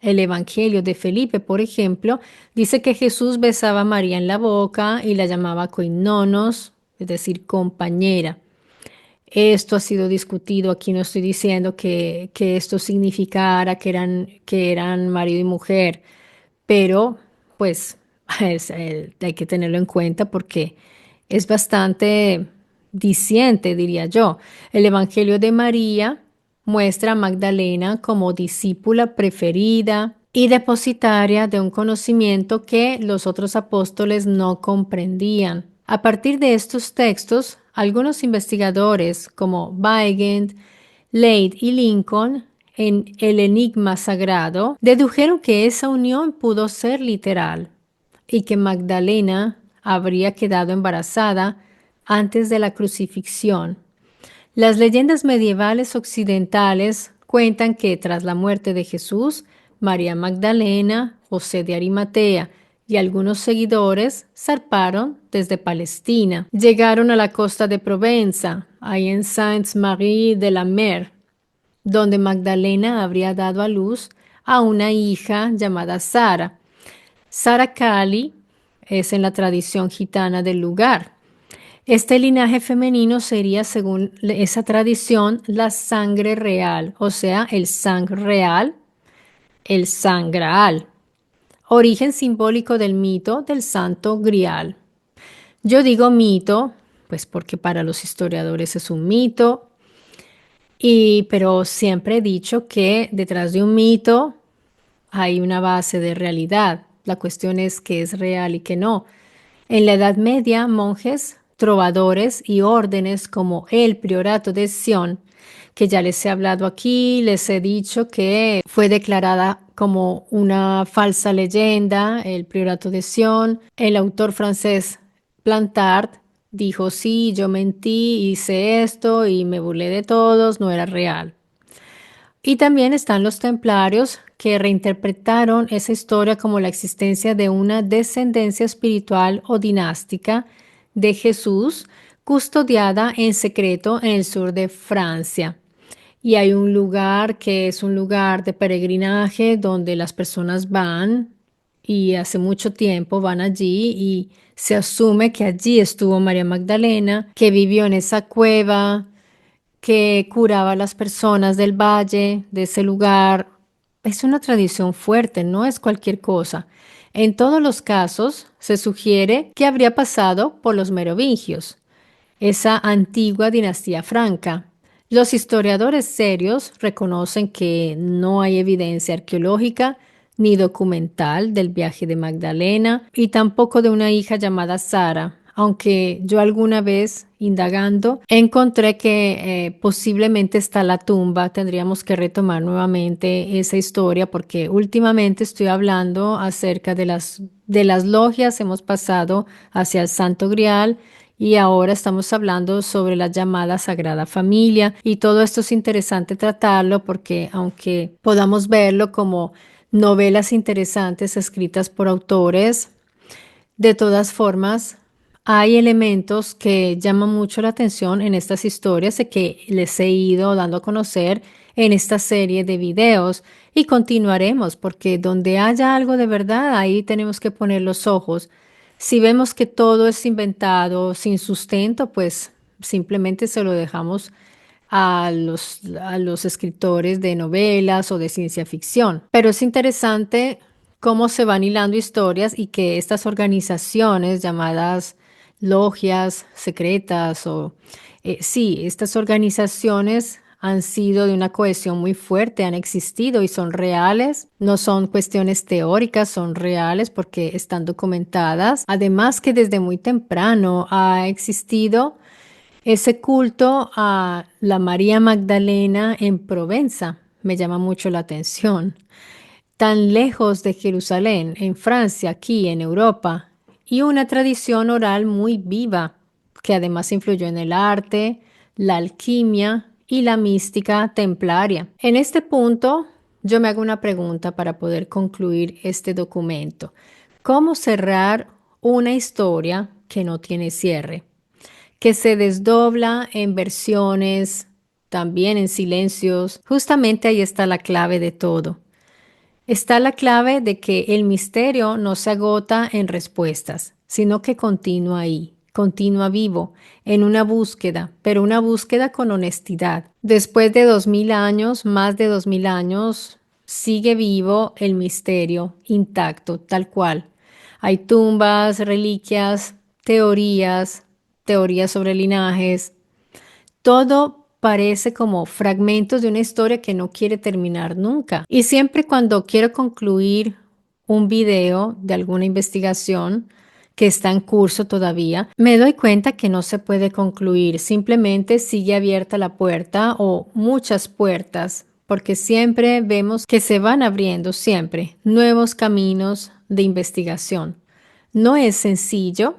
El Evangelio de Felipe, por ejemplo, dice que Jesús besaba a María en la boca y la llamaba koinonos, es decir, compañera. Esto ha sido discutido, aquí no estoy diciendo que esto significara que eran marido y mujer, pero pues hay que tenerlo en cuenta porque es bastante diciente, diría yo. El Evangelio de María muestra a Magdalena como discípula preferida y depositaria de un conocimiento que los otros apóstoles no comprendían. A partir de estos textos, algunos investigadores como Weigand, Leigh y Lincoln en El Enigma Sagrado dedujeron que esa unión pudo ser literal y que Magdalena habría quedado embarazada antes de la crucifixión. Las leyendas medievales occidentales cuentan que tras la muerte de Jesús, María Magdalena, José de Arimatea y algunos seguidores zarparon desde Palestina. Llegaron a la costa de Provenza, ahí en Sainte-Marie de la Mer, donde Magdalena habría dado a luz a una hija llamada Sara. Sara Cali es en la tradición gitana del lugar. Este linaje femenino sería, según esa tradición, la sangre real, o sea, el sang real, el sangraal, origen simbólico del mito del Santo Grial. Yo digo mito, pues porque para los historiadores es un mito, pero siempre he dicho que detrás de un mito hay una base de realidad. La cuestión es qué es real y qué no. En la Edad Media, monjes, trovadores y órdenes como el Priorato de Sion, que ya les he hablado aquí, les he dicho que fue declarada como una falsa leyenda, el Priorato de Sion. El autor francés Plantard dijo, sí, yo mentí, hice esto y me burlé de todos, no era real. Y también están los templarios que reinterpretaron esa historia como la existencia de una descendencia espiritual o dinástica de Jesús custodiada en secreto en el sur de Francia. Y hay un lugar que es un lugar de peregrinaje donde las personas van y hace mucho tiempo van allí y se asume que allí estuvo María Magdalena, que vivió en esa cueva, que curaba a las personas del valle, de ese lugar. Es una tradición fuerte, no es cualquier cosa. En todos los casos, se sugiere que habría pasado por los merovingios, esa antigua dinastía franca. Los historiadores serios reconocen que no hay evidencia arqueológica ni documental del viaje de Magdalena y tampoco de una hija llamada Sara, aunque yo alguna vez indagando encontré que posiblemente está la tumba. Tendríamos que retomar nuevamente esa historia porque últimamente estoy hablando acerca de las logias, hemos pasado hacia el Santo Grial. Y ahora estamos hablando sobre la llamada Sagrada Familia y todo esto es interesante tratarlo porque aunque podamos verlo como novelas interesantes escritas por autores, de todas formas hay elementos que llaman mucho la atención en estas historias y que les he ido dando a conocer en esta serie de videos y continuaremos porque donde haya algo de verdad, ahí tenemos que poner los ojos. Si vemos que todo es inventado, sin sustento, pues simplemente se lo dejamos a los escritores de novelas o de ciencia ficción. Pero es interesante cómo se van hilando historias y que estas organizaciones llamadas logias secretas sí, estas organizaciones han sido de una cohesión muy fuerte, han existido y son reales, no son cuestiones teóricas, son reales porque están documentadas. Además que desde muy temprano ha existido ese culto a la María Magdalena en Provenza. Me llama mucho la atención. Tan lejos de Jerusalén, en Francia, aquí en Europa, y una tradición oral muy viva, que además influyó en el arte, la alquimia y la mística templaria. En este punto, yo me hago una pregunta para poder concluir este documento. ¿Cómo cerrar una historia que no tiene cierre, que se desdobla en versiones, también en silencios? Justamente ahí está la clave de todo. Está la clave de que el misterio no se agota en respuestas, sino que continúa ahí, continúa vivo, en una búsqueda, pero una búsqueda con honestidad. Después de 2000 años, más de 2000 años, sigue vivo el misterio, intacto, tal cual. Hay tumbas, reliquias, teorías sobre linajes, todo parece como fragmentos de una historia que no quiere terminar nunca. Y siempre cuando quiero concluir un video de alguna investigación que está en curso todavía, me doy cuenta que no se puede concluir. Simplemente sigue abierta la puerta o muchas puertas, porque siempre vemos que se van abriendo siempre nuevos caminos de investigación. No es sencillo,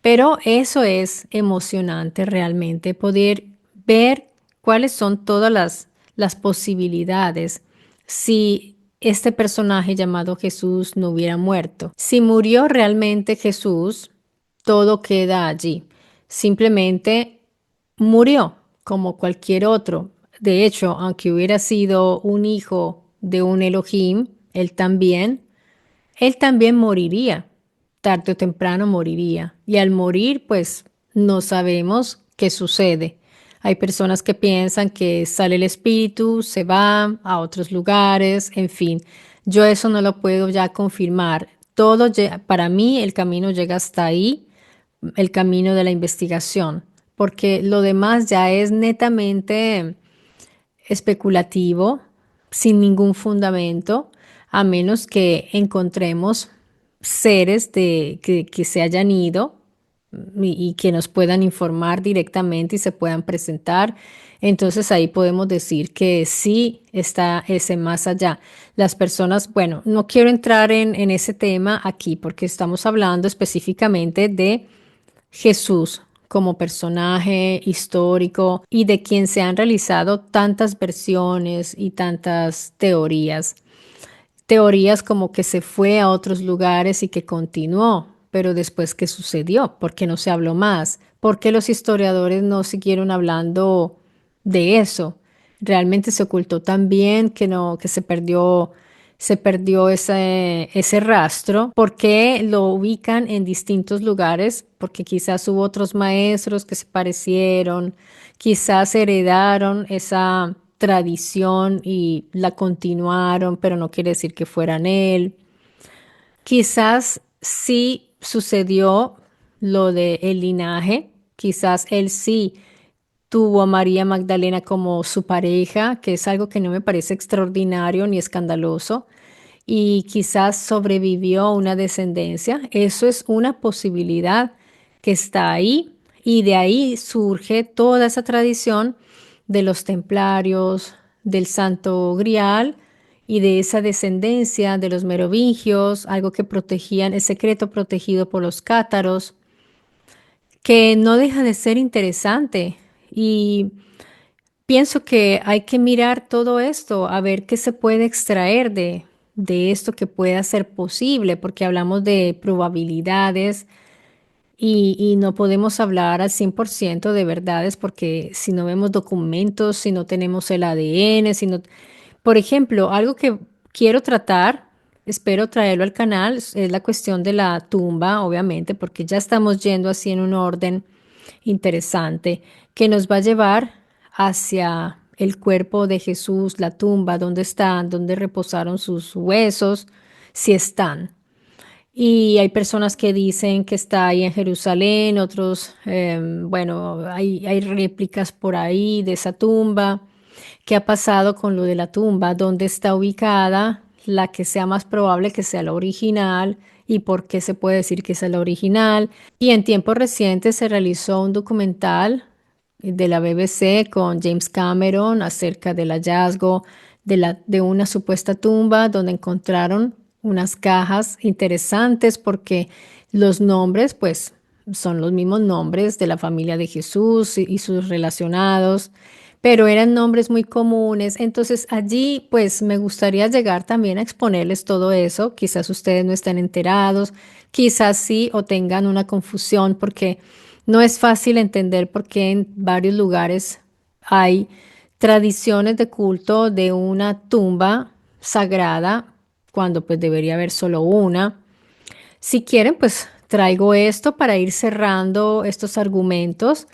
pero eso es emocionante realmente, poder ver cuáles son todas las posibilidades si este personaje llamado Jesús no hubiera muerto. Si murió realmente Jesús, todo queda allí. Simplemente murió como cualquier otro. De hecho, aunque hubiera sido un hijo de un Elohim, él también moriría, tarde o temprano moriría. Y al morir, pues no sabemos qué sucede. Hay personas que piensan que sale el espíritu, se va a otros lugares, en fin. Yo eso no lo puedo ya confirmar. Para mí el camino llega hasta ahí, el camino de la investigación, porque lo demás ya es netamente especulativo, sin ningún fundamento, a menos que encontremos seres que se hayan ido y que nos puedan informar directamente y se puedan presentar. Entonces ahí podemos decir que sí está ese más allá. Las personas, bueno, no quiero entrar en ese tema aquí porque estamos hablando específicamente de Jesús como personaje histórico y de quien se han realizado tantas versiones y tantas teorías. Teorías como que se fue a otros lugares y que continuó, pero después, ¿qué sucedió? ¿Por qué no se habló más? ¿Por qué los historiadores no siguieron hablando de eso? Realmente se ocultó tan bien que no, que se perdió ese rastro. ¿Por qué lo ubican en distintos lugares? Porque quizás hubo otros maestros que se parecieron, quizás heredaron esa tradición y la continuaron, pero no quiere decir que fueran él. Quizás sí sucedió lo de el linaje, quizás él sí tuvo a María Magdalena como su pareja, que es algo que no me parece extraordinario ni escandaloso, y quizás sobrevivió una descendencia. Eso es una posibilidad que está ahí y de ahí surge toda esa tradición de los templarios, del Santo Grial y de esa descendencia de los merovingios, algo que protegían, el secreto protegido por los cátaros, que no deja de ser interesante. Y pienso que hay que mirar todo esto, a ver qué se puede extraer de esto que pueda ser posible, porque hablamos de probabilidades y no podemos hablar al 100% de verdades, porque si no vemos documentos, si no tenemos el ADN, si no... Por ejemplo, algo que quiero tratar, espero traerlo al canal, es la cuestión de la tumba, obviamente, porque ya estamos yendo así en un orden interesante que nos va a llevar hacia el cuerpo de Jesús, la tumba, dónde están, dónde reposaron sus huesos, si están. Y hay personas que dicen que está ahí en Jerusalén, otros, bueno, hay réplicas por ahí de esa tumba. ¿Qué ha pasado con lo de la tumba? ¿Dónde está ubicada? La que sea más probable que sea la original y por qué se puede decir que es la original. Y en tiempos recientes se realizó un documental de la BBC con James Cameron acerca del hallazgo de una supuesta tumba donde encontraron unas cajas interesantes porque los nombres, pues, son los mismos nombres de la familia de Jesús y sus relacionados, pero eran nombres muy comunes. Entonces allí, pues, me gustaría llegar también a exponerles todo eso. Quizás ustedes no estén enterados, quizás sí o tengan una confusión porque no es fácil entender por qué en varios lugares hay tradiciones de culto de una tumba sagrada cuando pues debería haber solo una. Si quieren, pues traigo esto para ir cerrando estos argumentos,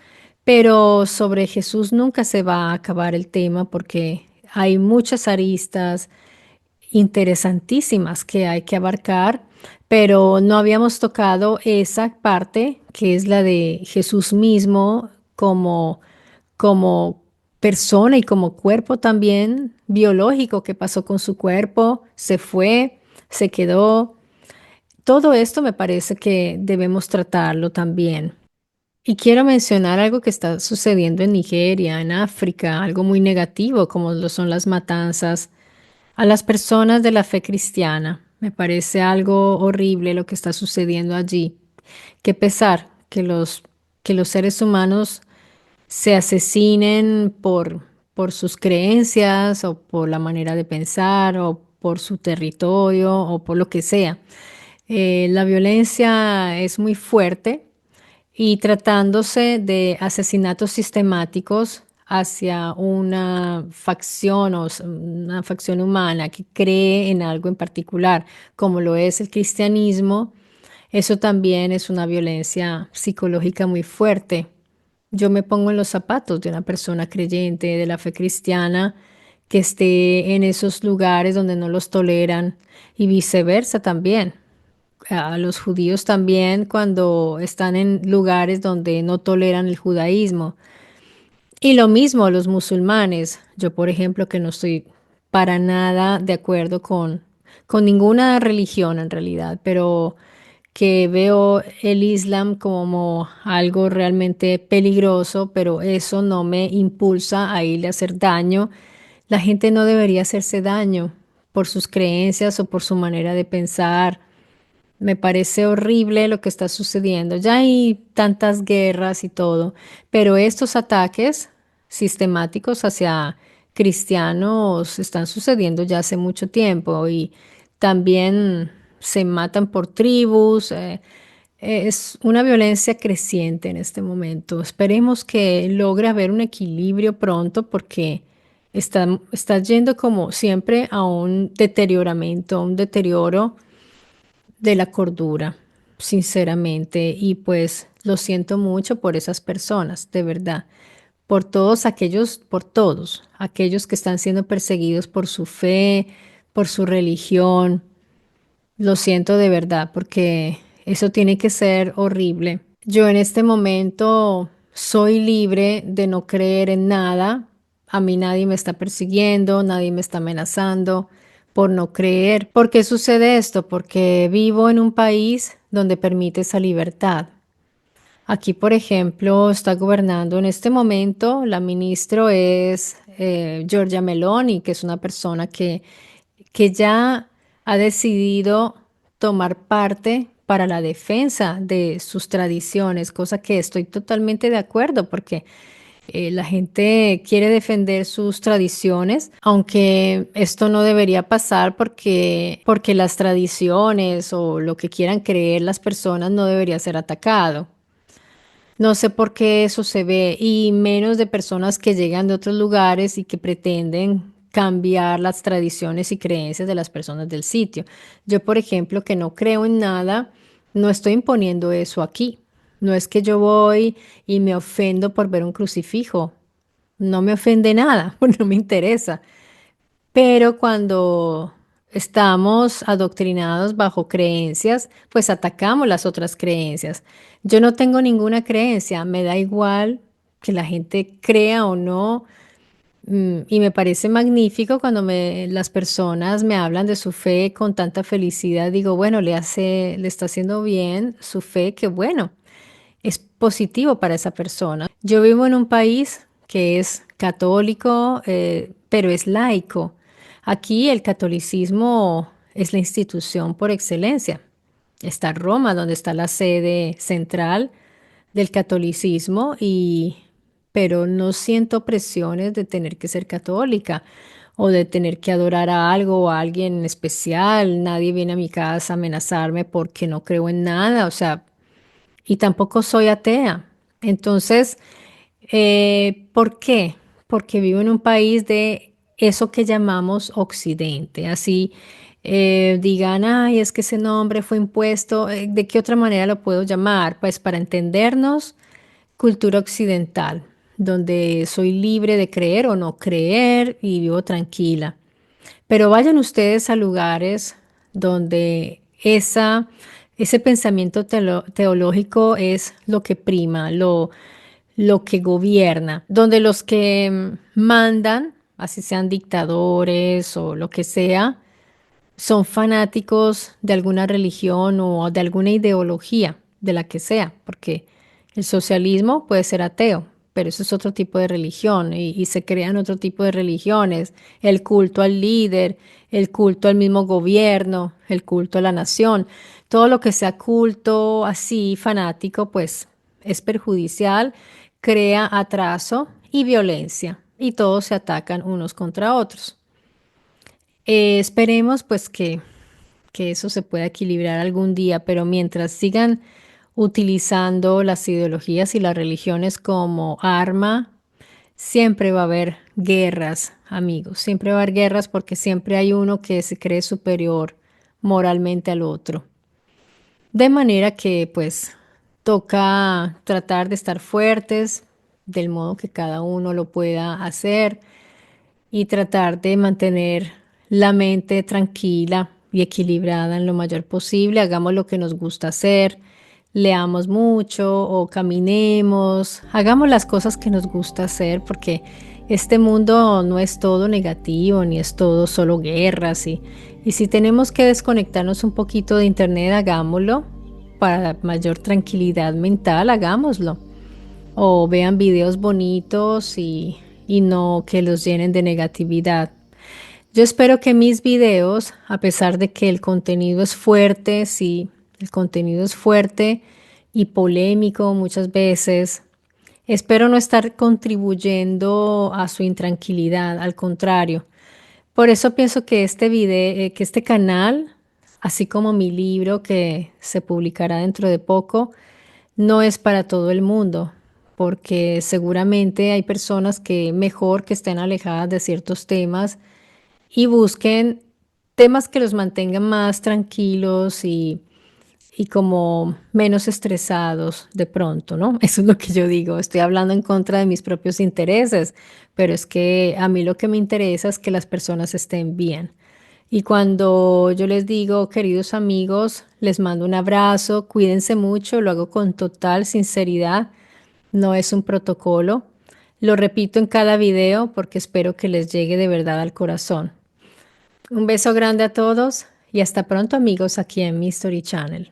pero sobre Jesús nunca se va a acabar el tema porque hay muchas aristas interesantísimas que hay que abarcar, pero no habíamos tocado esa parte que es la de Jesús mismo como persona y como cuerpo también biológico, que pasó con su cuerpo, se fue, se quedó. Todo esto me parece que debemos tratarlo también. Y quiero mencionar algo que está sucediendo en Nigeria, en África, algo muy negativo como lo son las matanzas a las personas de la fe cristiana. Me parece algo horrible lo que está sucediendo allí. Qué pesar que los seres humanos se asesinen por sus creencias o por la manera de pensar o por su territorio o por lo que sea. La violencia es muy fuerte y tratándose de asesinatos sistemáticos hacia una facción una facción humana que cree en algo en particular, como lo es el cristianismo, eso también es una violencia psicológica muy fuerte. Yo me pongo en los zapatos de una persona creyente de la fe cristiana que esté en esos lugares donde no los toleran y viceversa también. A los judíos también cuando están en lugares donde no toleran el judaísmo. Y lo mismo los musulmanes. Yo, por ejemplo, que no estoy para nada de acuerdo con ninguna religión en realidad, pero que veo el Islam como algo realmente peligroso, pero eso no me impulsa a irle a hacer daño. La gente no debería hacerse daño por sus creencias o por su manera de pensar. Me parece horrible lo que está sucediendo. Ya hay tantas guerras y todo, pero estos ataques sistemáticos hacia cristianos están sucediendo ya hace mucho tiempo y también se matan por tribus. Es una violencia creciente en este momento. Esperemos que logre haber un equilibrio pronto porque está yendo como siempre a un deterioramiento, a un deterioro de la cordura, sinceramente, y pues lo siento mucho por esas personas, de verdad, por todos aquellos que están siendo perseguidos por su fe, por su religión, lo siento de verdad, porque eso tiene que ser horrible. Yo en este momento soy libre de no creer en nada. A mí nadie me está persiguiendo, nadie me está amenazando por no creer. ¿Por qué sucede esto? Porque vivo en un país donde permite esa libertad. Aquí, por ejemplo, está gobernando en este momento, la ministra es Giorgia Meloni, que es una persona que ya ha decidido tomar parte para la defensa de sus tradiciones, cosa que estoy totalmente de acuerdo porque la gente quiere defender sus tradiciones, aunque esto no debería pasar porque las tradiciones o lo que quieran creer las personas no debería ser atacado. No sé por qué eso se ve y menos de personas que llegan de otros lugares y que pretenden cambiar las tradiciones y creencias de las personas del sitio. Yo, por ejemplo, que no creo en nada, no estoy imponiendo eso aquí. No es que yo voy y me ofendo por ver un crucifijo. No me ofende nada, no me interesa. Pero cuando estamos adoctrinados bajo creencias, pues atacamos las otras creencias. Yo no tengo ninguna creencia, me da igual que la gente crea o no. Y me parece magnífico cuando las personas me hablan de su fe con tanta felicidad. Digo, bueno, le está haciendo bien su fe, qué bueno, es positivo para esa persona. Yo vivo en un país que es católico, pero es laico. Aquí el catolicismo es la institución por excelencia. Está Roma, donde está la sede central del catolicismo, pero no siento presiones de tener que ser católica o de tener que adorar a algo o a alguien en especial. Nadie viene a mi casa a amenazarme porque no creo en nada. O sea, y tampoco soy atea. Entonces, ¿por qué? Porque vivo en un país de eso que llamamos Occidente. Así digan, ay, es que ese nombre fue impuesto. ¿De qué otra manera lo puedo llamar? Pues para entendernos, cultura occidental, donde soy libre de creer o no creer y vivo tranquila. Pero vayan ustedes a lugares donde ese pensamiento teológico es lo que prima, lo que gobierna, donde los que mandan, así sean dictadores o lo que sea, son fanáticos de alguna religión o de alguna ideología, de la que sea, porque el socialismo puede ser ateo, pero eso es otro tipo de religión y se crean otro tipo de religiones, el culto al líder, el culto al mismo gobierno, el culto a la nación, todo lo que sea culto así fanático, pues es perjudicial. crea atraso y violencia y todos se atacan unos contra otros. Esperemos pues que eso se pueda equilibrar algún día, pero mientras sigan utilizando las ideologías y las religiones como arma, siempre va a haber guerras, amigos, siempre va a haber guerras porque siempre hay uno que se cree superior moralmente al otro. De manera que pues toca tratar de estar fuertes del modo que cada uno lo pueda hacer y tratar de mantener la mente tranquila y equilibrada en lo mayor posible. Hagamos lo que nos gusta hacer, leamos mucho o caminemos, hagamos las cosas que nos gusta hacer porque este mundo no es todo negativo ni es todo solo guerras y si tenemos que desconectarnos un poquito de internet, hagámoslo para mayor tranquilidad mental, hagámoslo o vean videos bonitos y no que los llenen de negatividad. Yo espero que mis videos, a pesar de que el contenido es fuerte, sí, el contenido es fuerte y polémico muchas veces, espero no estar contribuyendo a su intranquilidad, al contrario. Por eso pienso que este video, que este canal, así como mi libro que se publicará dentro de poco, no es para todo el mundo, porque seguramente hay personas que mejor que estén alejadas de ciertos temas y busquen temas que los mantengan más tranquilos y como menos estresados de pronto, ¿no? Eso es lo que yo digo. Estoy hablando en contra de mis propios intereses, pero es que a mí lo que me interesa es que las personas estén bien. Y cuando yo les digo, queridos amigos, les mando un abrazo, cuídense mucho, lo hago con total sinceridad, no es un protocolo. Lo repito en cada video porque espero que les llegue de verdad al corazón. Un beso grande a todos y hasta pronto amigos aquí en mi Story Channel.